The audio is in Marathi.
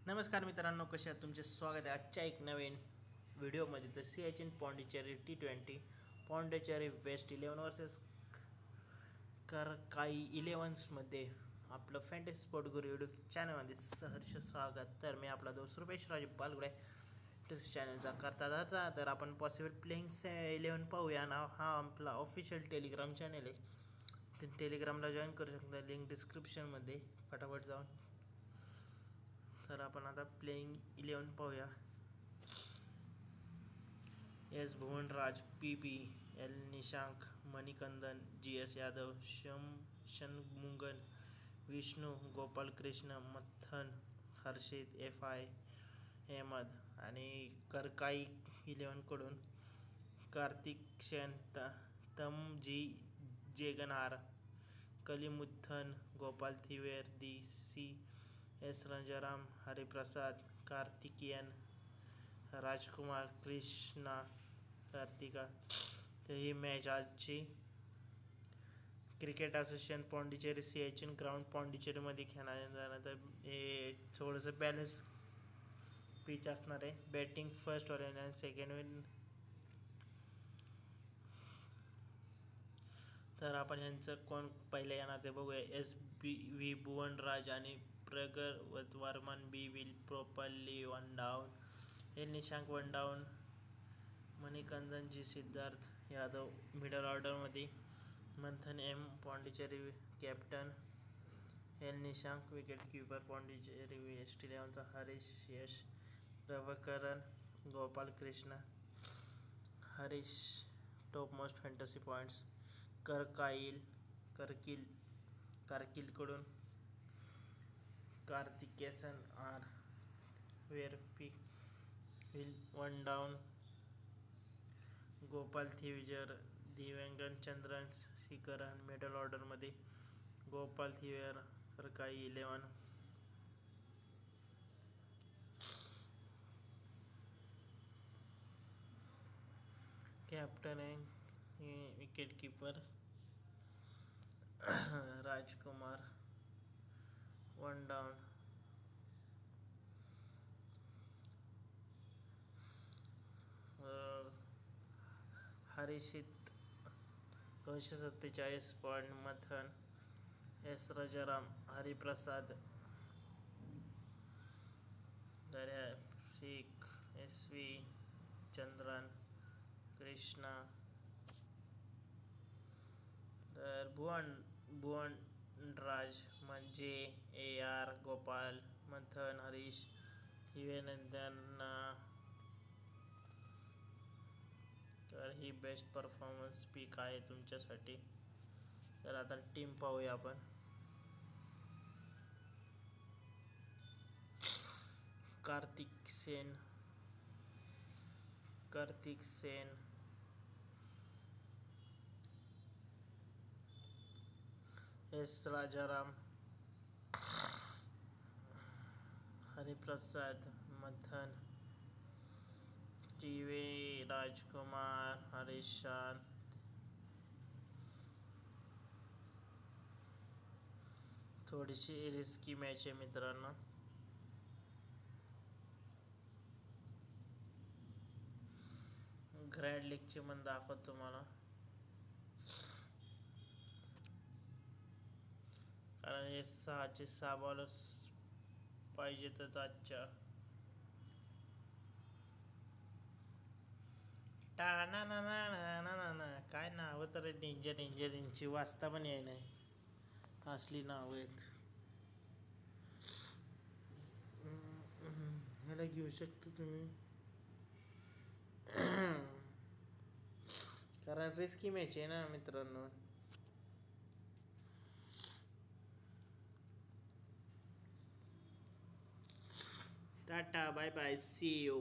नमस्कार मित्रांनो, कसे आहात? तुमचे स्वागत आहे आजच्या एक नवीन व्हिडिओमध्ये. तर Siachen Pondicherry T20 Pondicherry west 11 versus Karaikal 11मध्ये आपलं फॅन्टसी स्पोर्ट गुरु यूट्यूब चॅनलमध्ये सहर्ष स्वागत. तर मी आपला दोस्त रुपेश राजू बालगुडे चॅनलचा करता जाता. तर आपण पॉसिबल प्लेइंग 11 पाहूया ना. हा आपला ऑफिशियल टेलिग्राम चॅनल आहे. ते टेलिग्रामला जॉईन करू शकता, लिंक डिस्क्रिप्शनमध्ये. फटाफट जाऊन तर आपण आता प्लेइंग 11 पाहूया. S Bhuvanraj, P L Nishank, Manikandan, GS Yadav, Shanmugan, Vishnu, Gopal Krishna, Mathan, Harshit, FI Ahmad आणि करकाई 11 कडून कार्तिक शेन, तमजी जेगनार, कलीमुथन, गोपाल थिवेर, DS राजाराम, हरिप्रसाद, कार्तिकेयन, राजकुमार, कृष्णा, कार्तिका. तर ही मॅच आजची cricket association Pondicherry Siachen ground पॉंडिचेरीमध्ये खेळण्यात जाणार. तर हे थोडंसं बॅलन्स पिच असणार आहे. बॅटिंग फर्स्ट ऑरेंज आणि सेकंड विन. तर आपण यांचं कोण पहिले येणार ते बघूया. SB भुवनराज आणि प्रगर Varman will properly 1 down. L Nishank 1 down. Manikandan Siddharth Yadav middle ऑर्डरमध्ये. Manthan Pondicherry captain. L Nishank wicket keeper Pondicherry west 11चा. Harish Yash Prabhakaran, Gopal Krishna, Harish top most fantasy points. कारकिलकडून कार्तिकेसन वेरपी विल 1 डाऊन. गोपाल थिवेर, दिव्यांगन चंद्रन शिखरन मिडल ऑर्डरमध्ये. गोपाल थिवेर करकाई 11. कॅप्टन आहे wicket keeper Rajkumar 1 down. Harshit 247 point. Mathan, S Rajaram, Hariprasad, दर्या शेख, SV चंद्रन, कृष्णा. तर भुवनराज म्हणजे AR गोपाल, मथन, हरीश थिवेनंदन. तर ही बेस्ट परफॉर्मन्स पीक आहे तुमच्यासाठी. तर आता टीम पाहूया आपण. कार्तिक सेन, S राजाराम, हरिप्रसाद, मथन, TV राजकुमार, हरीशांत. थोडीशी रिस्की मॅच आहे मित्रांनो. ग्रँड लीगची पण दाखवतो तुम्हाला, कारण हे 6चे 6 बॉलर्स पाहिजेतच आजच्या. ना ना ना ना ना ना काय नाव तर डेंजर यांची वाचता पण याय नाही. असली नाव आहेत. ह्याला घेऊ शकता तुम्ही कारण रिस्की मॅच आहे ना मित्रांनो. Ta ta, bye bye, see you.